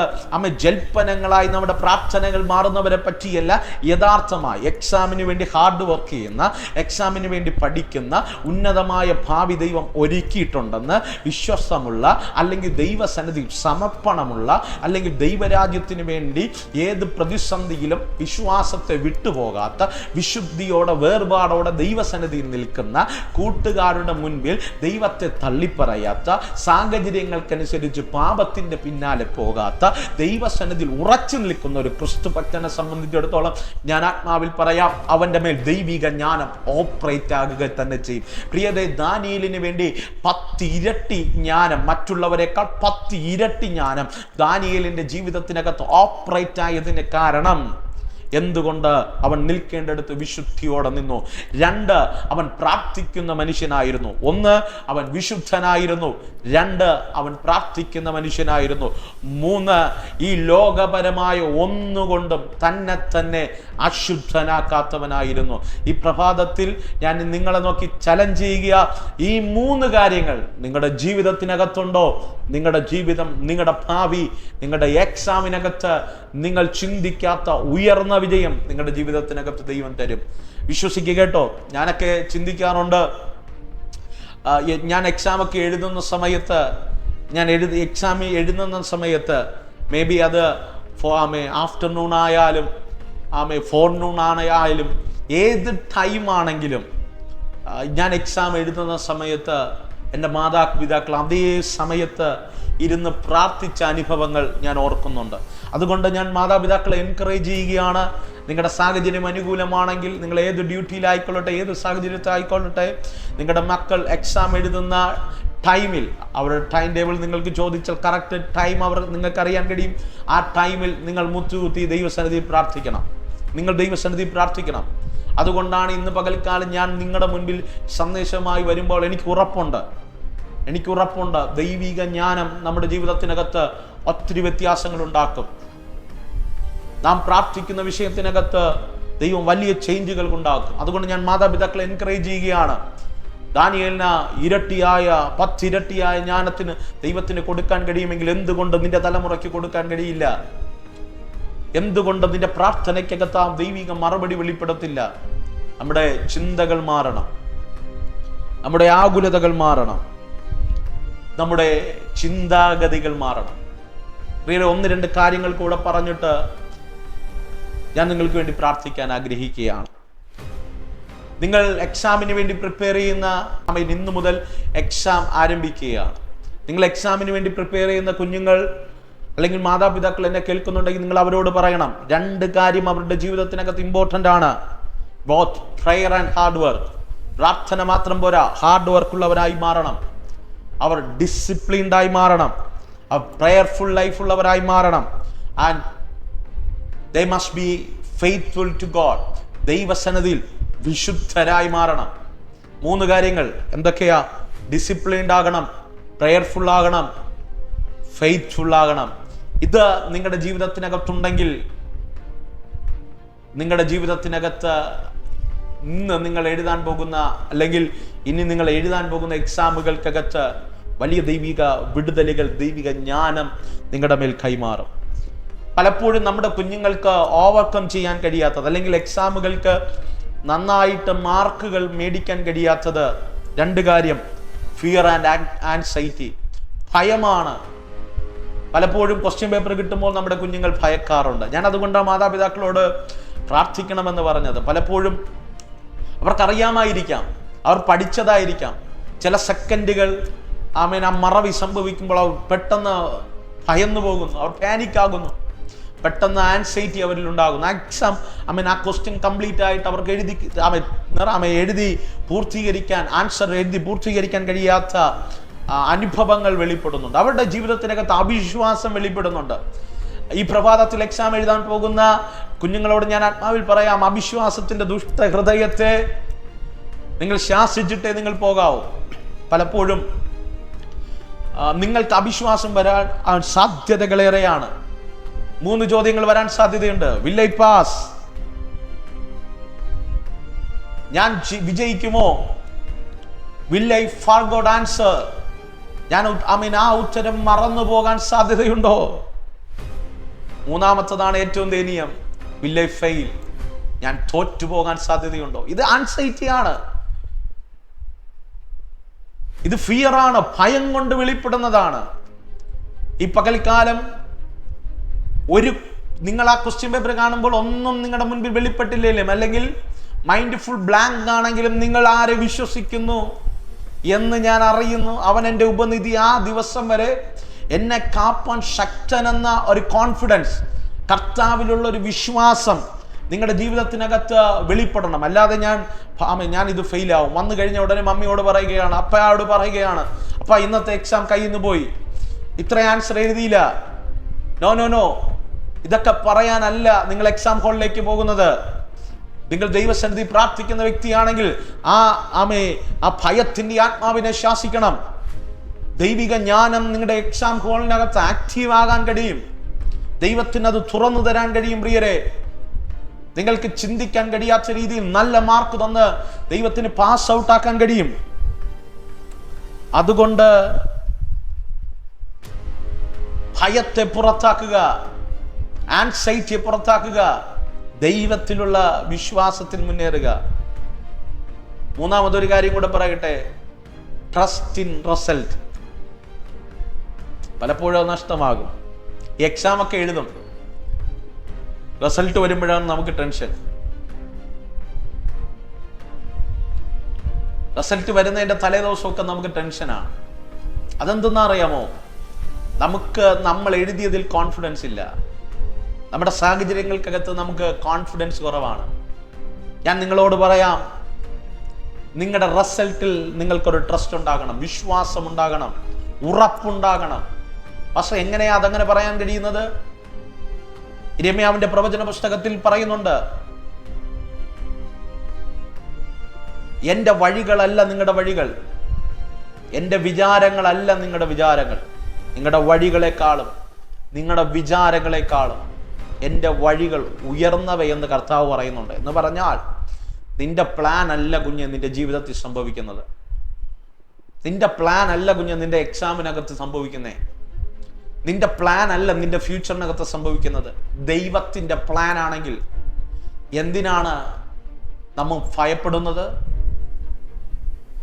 ജൽപ്പനങ്ങളായി നമ്മുടെ പ്രാർത്ഥനകൾ മാറുന്നവരെ പറ്റിയല്ല. യഥാർത്ഥമായി എക്സാമിന് വേണ്ടി ഹാർഡ് വർക്ക് ചെയ്യുന്ന, എക്സാമിന് വേണ്ടി പഠിക്കുന്ന, ഉന്നതമായ ഭാവി ദൈവം ഒരുക്കിയിട്ടുണ്ടെന്ന് വിശ്വാസമുള്ള, അല്ലെങ്കിൽ ദൈവസന്നിധി സമർപ്പണമുള്ള, അല്ലെങ്കിൽ ദൈവരാജ്യത്തിന് വേണ്ടി ഏത് പ്രതിസന്ധിയിലും വിശ്വാസത്തെ വിട്ടുപോകാത്ത, വിശുദ്ധിയോടെ വേർപാടോടെ ദൈവസന്നിധിയിൽ നിൽക്കുന്ന, കൂട്ടുകാരുടെ മുൻപിൽ ദൈവത്തെ തള്ളിപ്പറയാത്ത, സാഹചര്യങ്ങൾക്കനുസരിച്ച് പാപത്തിന്റെ പിന്നാലെ പോകാത്ത, ദൈവസന്നിധിയിൽ ഉറച്ചു നിൽക്കുന്ന ഒരു ക്രിസ്തു ഭക്തനെ സംബന്ധിച്ചിടത്തോളം ഞാൻ ആത്മാവിൽ പറയാം, അവന്റെ മേൽ ദൈവിക ജ്ഞാനം ഓപ്പറേറ്റ് ആകുക തന്നെ ചെയ്യും. പ്രിയതേ, ദാനിയേലിന് വേണ്ടി 10 ഇരട്ടി ജ്ഞാനം, മറ്റുള്ളവരെക്കാൾ 10 ഇരട്ടി ജ്ഞാനം ദാനിയേലിന്റെ ജീവിതത്തിനകത്ത് ഓപ്പറേറ്റ് ആയതിന് കാരണം എന്തുകൊണ്ട്? അവൻ നിൽക്കേണ്ടടുത്ത് വിശുദ്ധിയോടെ നിന്നു. 2, അവൻ പ്രാർത്ഥിക്കുന്ന മനുഷ്യനായിരുന്നു. 1, അവൻ വിശുദ്ധനായിരുന്നു. 2, അവൻ പ്രാർത്ഥിക്കുന്ന മനുഷ്യനായിരുന്നു. 3, ഈ ലോകപരമായ ഒന്നുകൊണ്ടും തന്നെ അശുദ്ധനാക്കാത്തവനായിരുന്നു. ഈ പ്രഭാതത്തിൽ ഞാൻ നിങ്ങളെ നോക്കി ചലഞ്ച് ചെയ്യുക. ഈ 3 കാര്യങ്ങൾ നിങ്ങളുടെ ജീവിതത്തിനകത്തുണ്ടോ? നിങ്ങളുടെ ജീവിതം, നിങ്ങളുടെ ഭാവി, നിങ്ങളുടെ എക്സാമിനകത്ത് നിങ്ങൾ ചിന്തിക്കാത്ത ഉയർന്ന വിജയം നിങ്ങളുടെ ജീവിതത്തിനകത്ത് ദൈവം തരും. വിശ്വസിക്കുക കേട്ടോ. ഞാനൊക്കെ ചിന്തിക്കാറുണ്ട്, ഞാൻ എക്സാമൊക്കെ എഴുതുന്ന സമയത്ത്, എക്സാം എഴുതുന്ന സമയത്ത് മേ ബി അത് ആഫ്റ്റർനൂൺ ആയാലും ഫോർനൂൺ ആയാലും ഏത് ടൈമാണെങ്കിലും ഞാൻ എക്സാം എഴുതുന്ന സമയത്ത് എൻ്റെ മാതാപിതാക്കൾ അതേ സമയത്ത് ഇരുന്ന് പ്രാർത്ഥിച്ച അനുഭവങ്ങൾ ഞാൻ ഓർക്കുന്നുണ്ട്. അതുകൊണ്ട് ഞാൻ മാതാപിതാക്കളെ എൻകറേജ് ചെയ്യുകയാണ്. നിങ്ങളുടെ സാഹചര്യം അനുകൂലമാണെങ്കിൽ, നിങ്ങൾ ഏത് ഡ്യൂട്ടിയിലായിക്കൊള്ളട്ടെ, ഏത് സാഹചര്യത്തിലായിക്കൊള്ളട്ടെ, നിങ്ങളുടെ മക്കൾ എക്സാം എഴുതുന്ന ടൈമിൽ അവരുടെ ടൈം ടേബിൾ നിങ്ങൾക്ക് ചോദിച്ചാൽ കറക്റ്റ് ടൈം നിങ്ങൾക്ക് അറിയാൻ കഴിയും. ആ ടൈമിൽ നിങ്ങൾ മുത്തുകുത്തി ദൈവസന്നിധിയിൽ പ്രാർത്ഥിക്കണം. നിങ്ങൾ ദൈവസന്നിധിയിൽ പ്രാർത്ഥിക്കണം. അതുകൊണ്ടാണ് ഇന്ന് പകൽക്കാലം ഞാൻ നിങ്ങളുടെ മുൻപിൽ സന്ദേശമായി വരുമ്പോൾ എനിക്ക് ഉറപ്പുണ്ട് ദൈവിക ജ്ഞാനം നമ്മുടെ ജീവിതത്തിനകത്ത് ഒത്തിരി വ്യത്യാസങ്ങൾ ഉണ്ടാക്കും. നാം പ്രാർത്ഥിക്കുന്ന വിഷയത്തിനകത്ത് ദൈവം വലിയ ചേഞ്ചുകൾ ഉണ്ടാക്കും. അതുകൊണ്ട് ഞാൻ മാതാപിതാക്കളെ എൻകറേജ് ചെയ്യുകയാണ്. ദാനിയേലിന് 10 ഇരട്ടിയായ ജ്ഞാനത്തിന് ദൈവത്തിന് കൊടുക്കാൻ കഴിയുമെങ്കിൽ എന്തുകൊണ്ട് നിന്റെ തലമുറയ്ക്ക് കൊടുക്കാൻ കഴിയില്ല? എന്തുകൊണ്ട് നിന്റെ പ്രാർത്ഥനയ്ക്കകത്ത് ആ ദൈവിക മറുപടി വെളിപ്പെടുത്തില്ല? നമ്മുടെ ചിന്തകൾ മാറണം, നമ്മുടെ ആകുലതകൾ മാറണം, നമ്മുടെ ചിന്താഗതികൾ മാറണം. 1-2 കാര്യങ്ങൾ കൂടെ പറഞ്ഞിട്ട് ഞാൻ നിങ്ങൾക്ക് വേണ്ടി പ്രാർത്ഥിക്കാൻ ആഗ്രഹിക്കുകയാണ്. നിങ്ങൾ എക്സാമിന് വേണ്ടി പ്രിപ്പയർ ചെയ്യുന്ന, ഇന്നു മുതൽ എക്സാം ആരംഭിക്കുകയാണ്. നിങ്ങൾ എക്സാമിന് വേണ്ടി പ്രിപ്പയർ ചെയ്യുന്ന കുഞ്ഞുങ്ങൾ അല്ലെങ്കിൽ മാതാപിതാക്കൾ എന്നെ കേൾക്കുന്നുണ്ടെങ്കിൽ നിങ്ങൾ അവരോട് പറയണം, 2 കാര്യം അവരുടെ ജീവിതത്തിനകത്ത് ഇമ്പോർട്ടൻ്റ് ആണ്. Both prayer and hard work. പ്രാർത്ഥന മാത്രം പോരാ, ഹാർഡ് വർക്ക് ഉള്ളവരായി മാറണം. അവർ ഡിസിപ്ലിൻഡ് ആയി മാറണം. അവർ പ്രയർഫുൾ ലൈഫ് ഉള്ളവരായി മാറണം. And they must be faithful to God. ദൈവസന്നിധിയിൽ വിശുദ്ധരായി മാറണം. 3 കാര്യങ്ങൾ എന്തൊക്കെയാ? ഡിസിപ്ലിൻഡ് ആകണം, പ്രയർഫുൾ ആകണം, ഫെയ്ത്ത്ഫുൾ ആകണം. ഇത് നിങ്ങളുടെ ജീവിതത്തിനകത്തുണ്ടെങ്കിൽ നിങ്ങളുടെ ജീവിതത്തിനകത്ത് ഇന്ന് നിങ്ങൾ എഴുതാൻ പോകുന്ന, അല്ലെങ്കിൽ ഇനി നിങ്ങൾ എഴുതാൻ പോകുന്ന എക്സാമുകൾക്കകത്ത് വലിയ ദൈവിക വിടുതലുകൾ, ദൈവിക ജ്ഞാനം നിങ്ങളുടെ മേൽ കൈമാറും. പലപ്പോഴും നമ്മുടെ കുഞ്ഞുങ്ങൾക്ക് ഓവർകം ചെയ്യാൻ കഴിയാത്തത്, അല്ലെങ്കിൽ എക്സാമുകൾക്ക് നന്നായിട്ട് മാർക്കുകൾ മേടിക്കാൻ കഴിയാത്തത് 2 കാര്യം: ഫിയർ ആൻഡ് ആൻസൈറ്റി. ഭയമാണ്. പലപ്പോഴും ക്വസ്റ്റ്യൻ പേപ്പർ കിട്ടുമ്പോൾ നമ്മുടെ കുഞ്ഞുങ്ങൾ ഭയക്കാറുണ്ട്. ഞാൻ അതുകൊണ്ടാണ് മാതാപിതാക്കളോട് പ്രാർത്ഥിക്കണമെന്ന് പറഞ്ഞത്. പലപ്പോഴും അവർക്കറിയാമായിരിക്കാം, അവർ പഠിച്ചതായിരിക്കാം, ചില സെക്കൻഡുകൾ ആ മറവി സംഭവിക്കുമ്പോൾ അവർ പെട്ടെന്ന് ഭയന്നു പോകുന്നു, അവർ പാനിക്കാകുന്നു, പെട്ടെന്ന് ആൻസൈറ്റി അവരിൽ ഉണ്ടാകുന്നു. എക്സാം ആ ക്വസ്റ്റ്യൻ കംപ്ലീറ്റ് ആയിട്ട് അവർക്ക് എഴുതി പൂർത്തീകരിക്കാൻ, ആൻസർ എഴുതി പൂർത്തീകരിക്കാൻ കഴിയാത്ത അനുഭവങ്ങൾ വെളിപ്പെടുന്നുണ്ട്. അവരുടെ ജീവിതത്തിനകത്ത് അവിശ്വാസം വെളിപ്പെടുന്നുണ്ട്. ഈ പ്രഭാതത്തിൽ എക്സാം എഴുതാൻ പോകുന്ന കുഞ്ഞുങ്ങളോട് ഞാൻ ആത്മാവിൽ പറയാം, അവിശ്വാസത്തിന്റെ ദുഷ്ട ഹൃദയത്തെ നിങ്ങൾ ശാസിച്ചിട്ടേ നിങ്ങൾ പോകാവൂ. പലപ്പോഴും നിങ്ങൾക്ക് അവിശ്വാസം വരാൻ സാധ്യതകളേറെയാണ്. 3 ചോദ്യങ്ങൾ വരാൻ സാധ്യതയുണ്ട്. Will I pass? ഞാൻ വിജയിക്കുമോ? Will I forgot answer? ഞാൻ ആ ഉത്തരം മറന്നു പോകാൻ സാധ്യതയുണ്ടോ? 3-ാമത്തതാണ് ഏറ്റവും ദയനീയം. Will I fail? ഞാൻ തോറ്റുപോകാൻ സാധ്യതയുണ്ടോ? ഇത് ആൻസൈറ്റിയാണ്, ഇത് ഫിയറാണ്, ഭയം കൊണ്ട് വെളിപ്പെടുന്നതാണ്. ഈ പകൽക്കാലം നിങ്ങൾ ആ ക്വസ്റ്റ്യൻ പേപ്പർ കാണുമ്പോൾ ഒന്നും നിങ്ങളുടെ മുൻപിൽ വെളിപ്പെട്ടില്ലേലും, അല്ലെങ്കിൽ മൈൻഡ് ഫുൾ ബ്ലാങ്ക് ആണെങ്കിലും നിങ്ങൾ ആരെ വിശ്വസിക്കുന്നു എന്ന് ഞാൻ അറിയുന്നു. അവൻ എൻ്റെ ഉപനിധി. ആ ദിവസം വരെ എന്നെ കാപ്പാൻ ശക്തനെന്ന ഒരു കോൺഫിഡൻസ്, കർത്താവിലുള്ള ഒരു വിശ്വാസം നിങ്ങളുടെ ജീവിതത്തിനകത്ത് വെളിപ്പെടണം. അല്ലാതെ ഞാൻ ഇത് ഫെയിലാവും, വന്നു കഴിഞ്ഞ ഉടനെ മമ്മിയോട് പറയുകയാണ്, അപ്പയോട് പറയുകയാണ്, അപ്പ ഇന്നത്തെ എക്സാം കയ്യിൽ നിന്ന് പോയി, ഇത്ര ആൻസർ എഴുതിയില്ല. നോ. ഇതൊക്കെ പറയാനല്ല നിങ്ങൾ എക്സാം ഹാളിലേക്ക് പോകുന്നത്. നിങ്ങൾ ദൈവസന്നിധി പ്രാർത്ഥിക്കുന്ന വ്യക്തിയാണെങ്കിൽ ആ ഭയത്തിന്റെ ആത്മാവിനെ ശാസിക്കണം. ദൈവിക ജ്ഞാനം നിങ്ങളുടെ എക്സാം ഹാളിനകത്ത് ആക്റ്റീവ് ആകാൻ കഴിയും. ദൈവത്തിന് അത് തുറന്നു തരാൻ കഴിയും. പ്രിയരെ, നിങ്ങൾക്ക് ചിന്തിക്കാൻ കഴിയാത്ത രീതിയിൽ നല്ല മാർക്ക് തന്ന് ദൈവത്തിന് പാസ് ഔട്ട് ആക്കാൻ കഴിയും. അതുകൊണ്ട് ഭയത്തെ പുറത്താക്കുക, ആൻസൈറ്റിയെ പുറത്താക്കുക, ദൈവത്തിലുള്ള വിശ്വാസത്തിൽ മുന്നേറുക. മൂന്നാമതൊരു കാര്യം കൂടെ പറയട്ടെ, ട്രസ്റ്റ് ഇൻ റിസൾട്ട്. പലപ്പോഴും നഷ്ടമാകും. എക്സാം ഒക്കെ എഴുതും, റിസൾട്ട് വരുമ്പോഴാണ് നമുക്ക് ടെൻഷൻ. റിസൾട്ട് വരുന്നതിന്റെ തലേ ദിവസമൊക്കെ നമുക്ക് ടെൻഷനാണ്. അതെന്തെന്നാ അറിയാമോ? നമ്മൾ എഴുതിയതിൽ കോൺഫിഡൻസ് ഇല്ല. നമ്മുടെ സാഹചര്യങ്ങൾക്കകത്ത് നമുക്ക് കോൺഫിഡൻസ് കുറവാണ്. ഞാൻ നിങ്ങളോട് പറയാം, നിങ്ങളുടെ റിസൾട്ടിൽ നിങ്ങൾക്കൊരു ട്രസ്റ്റ് ഉണ്ടാകണം, വിശ്വാസം ഉണ്ടാകണം, ഉറപ്പുണ്ടാകണം. പക്ഷെ എങ്ങനെയാ അതങ്ങനെ പറയാൻ കഴിയുന്നത്? യിരെമ്യാവിന്റെ പ്രവചന പുസ്തകത്തിൽ പറയുന്നുണ്ട്, എന്റെ വഴികളല്ല നിങ്ങളുടെ വഴികൾ, എന്റെ വിചാരങ്ങളല്ല നിങ്ങളുടെ വിചാരങ്ങൾ. നിങ്ങളുടെ വഴികളെക്കാളും നിങ്ങളുടെ വിചാരങ്ങളെക്കാളും എൻ്റെ വഴികൾ ഉയർന്നവയെന്ന് കർത്താവ് പറയുന്നുണ്ട്. എന്ന് പറഞ്ഞാൽ നിന്റെ പ്ലാൻ അല്ല കുഞ്ഞ് നിന്റെ ജീവിതത്തിൽ സംഭവിക്കുന്നത്. നിന്റെ പ്ലാൻ അല്ല കുഞ്ഞ് നിന്റെ എക്സാമിനകത്ത് സംഭവിക്കുന്നേ. നിന്റെ പ്ലാൻ അല്ല നിന്റെ ഫ്യൂച്ചറിനകത്ത് സംഭവിക്കുന്നത്. ദൈവത്തിൻ്റെ പ്ലാൻ ആണെങ്കിൽ എന്തിനാണ് നമ്മൾ ഭയപ്പെടുന്നത്?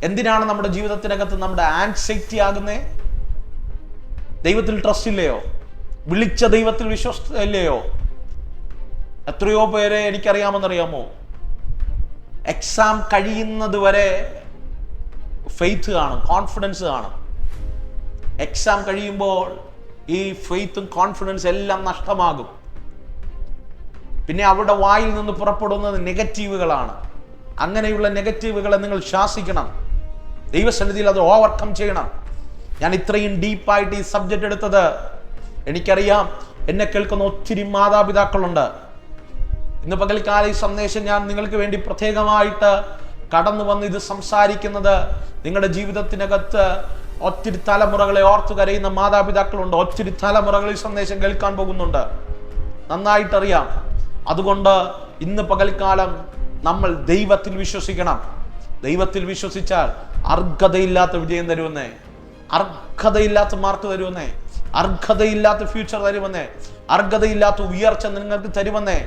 എന്തിനാണ് നമ്മുടെ ജീവിതത്തിനകത്ത് നമ്മുടെ ആൻസൈറ്റി ആകുന്നേ? ദൈവത്തിൽ ട്രസ്റ്റ് ഇല്ലയോ? വിളിച്ച ദൈവത്തിൽ വിശ്വസ്തല്ലയോ? എത്രയോ പേരെ എനിക്കറിയാമെന്നറിയാമോ, എക്സാം കഴിയുന്നത് വരെ ഫെയ്ത്ത് കാണും, കോൺഫിഡൻസ് കാണും. എക്സാം കഴിയുമ്പോൾ ഈ ഫെയ്ത്തും കോൺഫിഡൻസ് എല്ലാം നഷ്ടമാകും. പിന്നെ അവരുടെ വായിൽ നിന്ന് പുറപ്പെടുന്നത് നെഗറ്റീവുകളാണ്. അങ്ങനെയുള്ള നെഗറ്റീവുകളെ നിങ്ങൾ ശാസിക്കണം. ദൈവസന്നിധിയിൽ അത് ഓവർകം ചെയ്യണം. ഞാൻ ഇത്രയും ഡീപ്പായിട്ട് ഈ സബ്ജക്റ്റ് എടുത്തത് എനിക്കറിയാം, എന്നെ കേൾക്കുന്ന ഒത്തിരി മാതാപിതാക്കളുണ്ട്. ഇന്ന് പകൽക്കാല ഈ സന്ദേശം ഞാൻ നിങ്ങൾക്ക് വേണ്ടി പ്രത്യേകമായിട്ട് കടന്നു വന്ന് ഇത് സംസാരിക്കുന്നത് നിങ്ങളുടെ ജീവിതത്തിനകത്ത് ഒത്തിരി തലമുറകളെ ഓർത്തു കരയുന്ന മാതാപിതാക്കളുണ്ട്. ഒത്തിരി തലമുറകൾ ഈ സന്ദേശം കേൾക്കാൻ പോകുന്നുണ്ട്, നന്നായിട്ടറിയാം. അതുകൊണ്ട് ഇന്ന് പകൽക്കാലം നമ്മൾ ദൈവത്തിൽ വിശ്വസിക്കണം. ദൈവത്തിൽ വിശ്വസിച്ചാൽ അർഹതയില്ലാത്ത വിജയം തരുമെന്നേ, അർഹതയില്ലാത്ത മാർക്ക് തരുമെന്നേ, അർഹതയില്ലാത്ത ഫ്യൂച്ചർ തരുമെന്നേ, അർഹതയില്ലാത്ത ഉയർച്ച നിങ്ങൾക്ക് തരുമെന്നേ.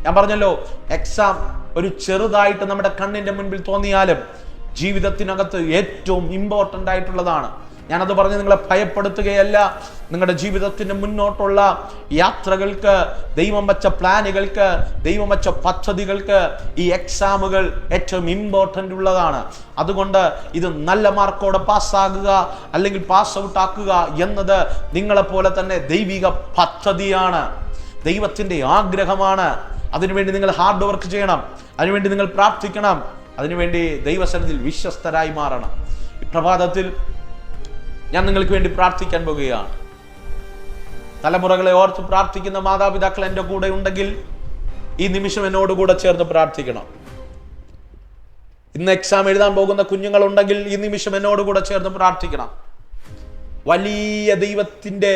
ഞാൻ പറഞ്ഞല്ലോ, എക്സാം ഒരു ചെറുതായിട്ട് നമ്മുടെ കണ്ണിന്റെ മുൻപിൽ തോന്നിയാലും ജീവിതത്തിനകത്ത് ഏറ്റവും ഇമ്പോർട്ടൻ്റ് ആയിട്ടുള്ളതാണ്. ഞാനത് പറഞ്ഞ് നിങ്ങളെ ഭയപ്പെടുത്തുകയല്ല. നിങ്ങളുടെ ജീവിതത്തിന് മുന്നോട്ടുള്ള യാത്രകൾക്ക്, ദൈവം വച്ച പ്ലാനുകൾക്ക്, ദൈവം വച്ച പദ്ധതികൾക്ക് ഈ എക്സാമുകൾ ഏറ്റവും ഇമ്പോർട്ടൻ്റ് ഉള്ളതാണ്. അതുകൊണ്ട് ഇത് നല്ല മാർക്കോടെ പാസ്സാകുക അല്ലെങ്കിൽ പാസ് ഔട്ട് ആക്കുക എന്നത് നിങ്ങളെപ്പോലെ തന്നെ ദൈവിക പദ്ധതിയാണ്, ദൈവത്തിൻ്റെ ആഗ്രഹമാണ്. അതിനുവേണ്ടി നിങ്ങൾ ഹാർഡ് വർക്ക് ചെയ്യണം, അതിനുവേണ്ടി നിങ്ങൾ പ്രാർത്ഥിക്കണം, അതിനുവേണ്ടി ദൈവസന്നിധിയിൽ വിശ്വസ്തരായി മാറണം. ഈ പ്രഭാതത്തിൽ ഞാൻ നിങ്ങൾക്ക് വേണ്ടി പ്രാർത്ഥിക്കാൻ പോകുകയാണ്. തലമുറകളെ ഓർത്ത് പ്രാർത്ഥിക്കുന്ന മാതാപിതാക്കൾ എൻ്റെ കൂടെ ഉണ്ടെങ്കിൽ ഈ നിമിഷം എന്നോടുകൂടെ ചേർന്ന് പ്രാർത്ഥിക്കണം. ഇന്ന് എക്സാം എഴുതാൻ പോകുന്ന കുഞ്ഞുങ്ങളുണ്ടെങ്കിൽ ഈ നിമിഷം എന്നോടുകൂടെ ചേർന്ന് പ്രാർത്ഥിക്കണം. വലിയ ദൈവത്തിൻ്റെ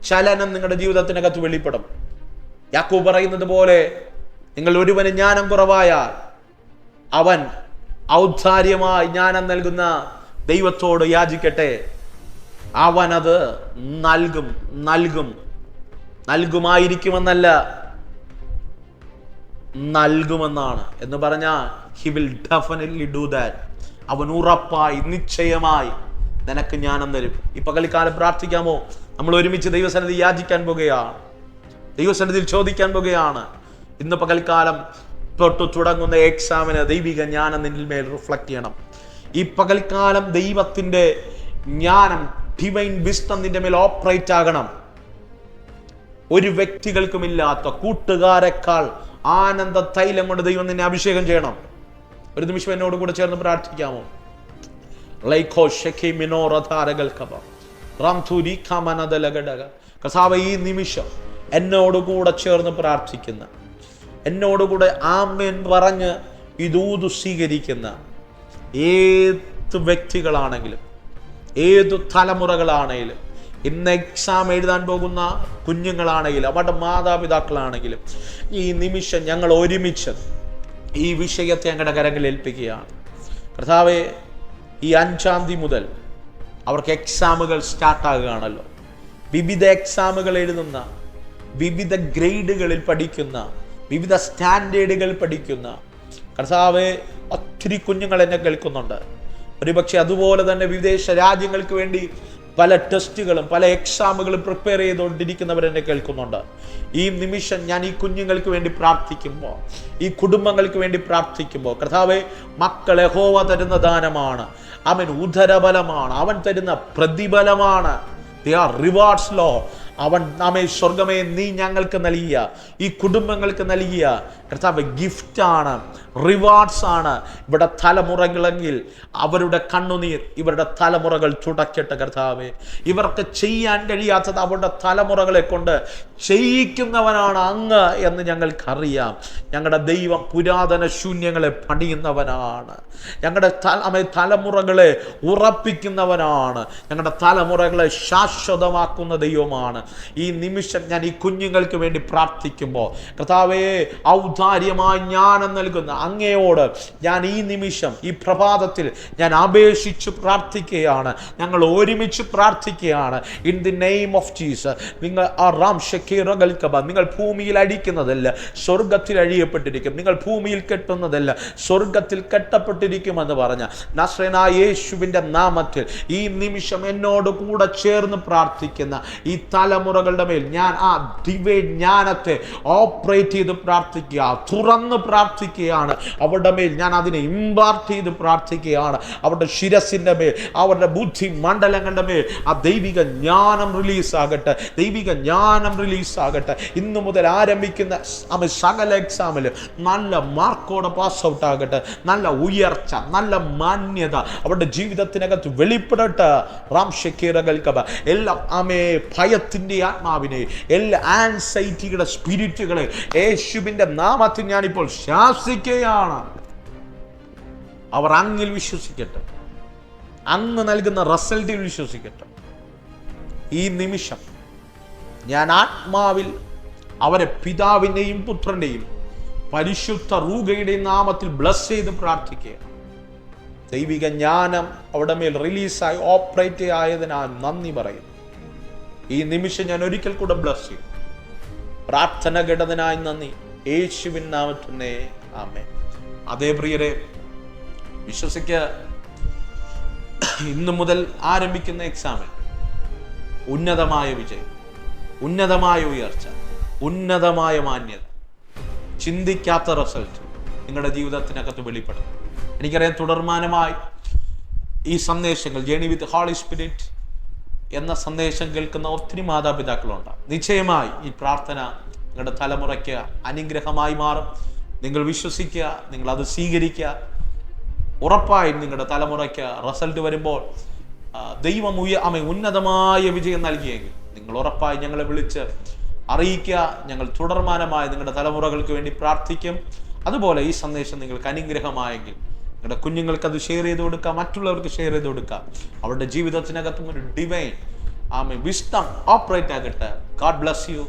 ചലനം നിങ്ങളുടെ ജീവിതത്തിനകത്ത് വെളിപ്പെടും. യാക്കോബ് പറയുന്നത് പോലെ, നിങ്ങൾ ഒരുവന് ജ്ഞാനം കുറവായാൽ അവൻ ഔദാര്യമായി ജ്ഞാനം നൽകുന്ന ദൈവത്തോട് യാചിക്കട്ടെ, അവനത് നൽകുമായിരിക്കുമെന്നല്ല, നൽകുമെന്നാണ്. എന്ന് പറഞ്ഞാൽ he will definitely do that. അവൻ ഉറപ്പായി നിശ്ചയമായി നിനക്ക് ജ്ഞാനം തരും. ഈ പകൽക്കാലം പ്രാർത്ഥിക്കാമോ? നമ്മൾ ഒരുമിച്ച് ദൈവസന്നിധി യാചിക്കാൻ പോകുകയാണ്, ദൈവസന്നിധിയിൽ ചോദിക്കാൻ പോകുകയാണ്. ഇന്ന് പകൽക്കാലം തൊട്ട് തുടങ്ങുന്ന എക്സാമിന് ദൈവിക ജ്ഞാനം നിന്നിൽ മേൽ റിഫ്ലക്ട് ചെയ്യണം. ഈ പകൽക്കാലം ദൈവത്തിൻ്റെ ജ്ഞാനം, ഡിവൈൻ വിസ്ഡം നിന്റെ മേൽ ഓപ്പറേറ്റ് ആകണം. ഒരു വ്യക്തികൾക്കുമില്ലാത്ത കൂട്ടുകാരെക്കാൾ ആനന്ദ തൈലം കൊണ്ട് ദൈവം നിന്നെ അഭിഷേകം ചെയ്യണം. ഒരു നിമിഷം എന്നോട് കൂടെ ചേർന്ന് പ്രാർത്ഥിക്കാമോ? കർത്താവേ, ഈ നിമിഷം എന്നോടുകൂടെ ചേർന്ന് പ്രാർത്ഥിക്കുന്ന, എന്നോടുകൂടെ ആമേൻ പറഞ്ഞ് ഇതൂതു സ്വീകരിക്കുന്ന ഏത് വ്യക്തികളാണെങ്കിലും, ഏതു തലമുറകളാണെങ്കിലും, ഇന്ന് എക്സാം എഴുതാൻ പോകുന്ന കുഞ്ഞുങ്ങളാണെങ്കിലും, അവരുടെ മാതാപിതാക്കളാണെങ്കിലും, ഈ നിമിഷം ഞങ്ങൾ ഒരുമിച്ച് ഈ വിഷയത്തെ ഞങ്ങളുടെ കരങ്ങളിൽ ഏൽപ്പിക്കുകയാണ്. കർത്താവേ, ഈ 5-ാം തീയതി മുതൽ അവർക്ക് എക്സാമുകൾ സ്റ്റാർട്ടാകുകയാണല്ലോ. വിവിധ എക്സാമുകൾ എഴുതുന്ന, വിവിധ ഗ്രേഡുകളിൽ പഠിക്കുന്ന, വിവിധ സ്റ്റാൻഡേർഡുകൾ പഠിക്കുന്ന കർത്താവേ, ഒത്തിരി കുഞ്ഞുങ്ങൾ എന്നെ കേൾക്കുന്നുണ്ട്. ഒരുപക്ഷെ അതുപോലെ തന്നെ വിദേശ രാജ്യങ്ങൾക്ക് വേണ്ടി പല ടെസ്റ്റുകളും പല എക്സാമുകളും പ്രിപ്പയർ ചെയ്തുകൊണ്ടിരിക്കുന്നവരെന്നെ കേൾക്കുന്നുണ്ട്. ഈ നിമിഷം ഞാൻ ഈ കുഞ്ഞുങ്ങൾക്ക് വേണ്ടി പ്രാർത്ഥിക്കുമ്പോൾ, ഈ കുടുംബങ്ങൾക്ക് വേണ്ടി പ്രാർത്ഥിക്കുമ്പോൾ, കർത്താവേ, മക്കൾ യഹോവ തരുന്ന ദാനമാണ്. അവൻ ഉദരബലമാണ്, അവൻ തരുന്ന പ്രതിഫലമാണ്. They are rewards, Lord. അവൻ നാമേ സ്വർഗമേ നീ ഞങ്ങൾക്ക് നൽകിയ, ഈ കുടുംബങ്ങൾക്ക് നൽകിയ കർത്താവ് ഗിഫ്റ്റാണ്, റിവാർഡ്സ് ആണ്. ഇവിടെ തലമുറകളെങ്കിൽ അവരുടെ കണ്ണുനീർ ഇവരുടെ തലമുറകൾ തുടക്കട്ടെ കർത്താവേ. ഇവർക്ക് ചെയ്യാൻ കഴിയാത്തത് അവരുടെ തലമുറകളെ കൊണ്ട് ചെയ്യിക്കുന്നവനാണ് അങ്ങ് എന്ന് ഞങ്ങൾക്കറിയാം. ഞങ്ങളുടെ ദൈവം പുരാതന ശൂന്യങ്ങളെ പണിയുന്നവനാണ്. ഞങ്ങളുടെ തലമുറകളെ ഉറപ്പിക്കുന്നവനാണ്. ഞങ്ങളുടെ തലമുറകളെ ശാശ്വതമാക്കുന്ന ദൈവമാണ്. ഈ നിമിഷം ഞാൻ ഈ കുഞ്ഞുങ്ങൾക്ക് വേണ്ടി പ്രാർത്ഥിക്കുമ്പോൾ കർത്താവേ, ഔദാര്യമായി ജ്ഞാനം നൽകുന്ന അങ്ങയോട് ഞാൻ ഈ നിമിഷം, ഈ പ്രഭാതത്തിൽ ഞാൻ അപേക്ഷിച്ച് പ്രാർത്ഥിക്കുകയാണ്. ഞങ്ങൾ ഒരുമിച്ച് പ്രാർത്ഥിക്കുകയാണ്. In the name of Jesus. നിങ്ങൾ നിങ്ങൾ ഭൂമിയിൽ അടിക്കുന്നതല്ല, സ്വർഗത്തിൽ അഴിയപ്പെട്ടിരിക്കും. നിങ്ങൾ ഭൂമിയിൽ കെട്ടുന്നതല്ല, സ്വർഗത്തിൽ കെട്ടപ്പെട്ടിരിക്കുമെന്ന് പറഞ്ഞ നസ്രേനായ യേശുവിൻ്റെ നാമത്തിൽ ഈ നിമിഷം എന്നോട് കൂടെ ചേർന്ന് പ്രാർത്ഥിക്കുന്ന ഈ തലമുറകളുടെ മേൽ ഞാൻ ആ ദിവ്യ ജ്ഞാനത്തെ ഓപ്പറേറ്റ് ചെയ്ത് പ്രാർത്ഥിക്കുക, തുറന്ന് പ്രാർത്ഥിക്കുകയാണ്. അവരുടെ മേൽ ഞാൻ അതിനെ ഇമ്പാർട്ട് ചെയ്ത് പ്രാർത്ഥിക്കുകയാണ്. അവരുടെ ശിരസിൻ്റെ മേൽ, അവരുടെ ബുദ്ധി മണ്ഡലങ്ങളുടെ മേൽ ആ ദൈവിക ജ്ഞാനം റിലീസാകട്ടെ, ദൈവിക ജ്ഞാനം റിലീസാകട്ടെ. ഇന്നു മുതൽ ആരംഭിക്കുന്ന സകല എക്സാമിൽ നല്ല മാർക്കോടെ പാസ് ഔട്ട് ആകട്ടെ. നല്ല ഉയർച്ച, നല്ല മാന്യത അവരുടെ ജീവിതത്തിനകത്ത് വെളിപ്പെടട്ടെ. എല്ലാം ഭയത്തിൻ്റെ ആത്മാവിനെ, എല്ലാ ആൻസൈറ്റിയുടെ സ്പിരിറ്റുകളെ യേശുവിൻ്റെ നാമത്തിൽ ഞാനിപ്പോൾ ശാസിക്കുകയാണ്. അവർ അങ്ങിൽ വിശ്വസിക്കട്ടെ, അങ്ങ് നൽകുന്ന റിസൾട്ടിൽ വിശ്വസിക്കട്ടെ. ഈ നിമിഷം ഞാൻ ആത്മാവിൽ അവരെ പിതാവിൻ്റെയും പുത്രൻ്റെയും പരിശുദ്ധ റൂഹയുടെയും നാമത്തിൽ ബ്ലസ് ചെയ്ത് പ്രാർത്ഥിക്കുക. ദൈവിക ജ്ഞാനം അവിടെ മേൽ റിലീസായി ഓപ്പറേറ്റ് ആയതിനാൽ നന്ദി പറയും. ഈ നിമിഷം ഞാൻ ഒരിക്കൽ കൂടെ ബ്ലസ് ചെയ്യും. പ്രാർത്ഥന കേട്ടതിനായി നന്ദി, യേശുവിൻ നാമത്തിൽ ആമേൻ. അതേ പ്രിയരെ, വിശ്വസിക്കുക, ഇന്നു മുതൽ ആരംഭിക്കുന്ന എക്സാമിൽ ഉന്നതമായ വിജയം, ഉന്നതമായ ഉയർച്ച, ഉന്നതമായ മാന്യത, ചിന്തിക്കാത്ത റിസൾട്ട് നിങ്ങളുടെ ജീവിതത്തിനകത്ത് വെളിപ്പെടും. എനിക്കറിയാം, തുടർമാനമായി ഈ സന്ദേശങ്ങൾ ജേണി വിത്ത് ഹോളി സ്പിരിറ്റ് എന്ന സന്ദേശം കേൾക്കുന്ന ഒത്തിരി മാതാപിതാക്കളുണ്ട്. നിശ്ചയമായി ഈ പ്രാർത്ഥന നിങ്ങളുടെ തലമുറയ്ക്ക് അനുഗ്രഹമായി മാറും. നിങ്ങൾ വിശ്വസിക്കുക, നിങ്ങൾ അത് സ്വീകരിക്കുക. ഉറപ്പായും നിങ്ങളുടെ തലമുറയ്ക്ക് റിസൾട്ട് വരുമ്പോൾ ദൈവം ഉന്നതമായ വിജയം നൽകിയെങ്കിൽ നിങ്ങൾ ഉറപ്പായി ഞങ്ങളെ വിളിച്ച് അറിയിക്കുക. ഞങ്ങൾ തുടർമാനമായി നിങ്ങളുടെ തലമുറകൾക്ക് വേണ്ടി പ്രാർത്ഥിക്കും. അതുപോലെ ഈ സന്ദേശം നിങ്ങൾക്ക് അനുഗ്രഹമായെങ്കിൽ നിങ്ങളുടെ കുഞ്ഞുങ്ങൾക്ക് അത് ഷെയർ ചെയ്ത് കൊടുക്കുക, മറ്റുള്ളവർക്ക് ഷെയർ ചെയ്ത് കൊടുക്കുക. അവരുടെ ജീവിതത്തിനകത്തും ഒരു ഡിവൈൻ വിസ്ഡം ഓപ്പറേറ്റ് ആകട്ടെ. God bless you,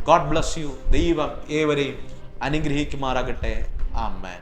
God bless you. ദൈവം ഏവരെയും അനുഗ്രഹിക്കുമാറാകട്ടെ. ആമേൻ.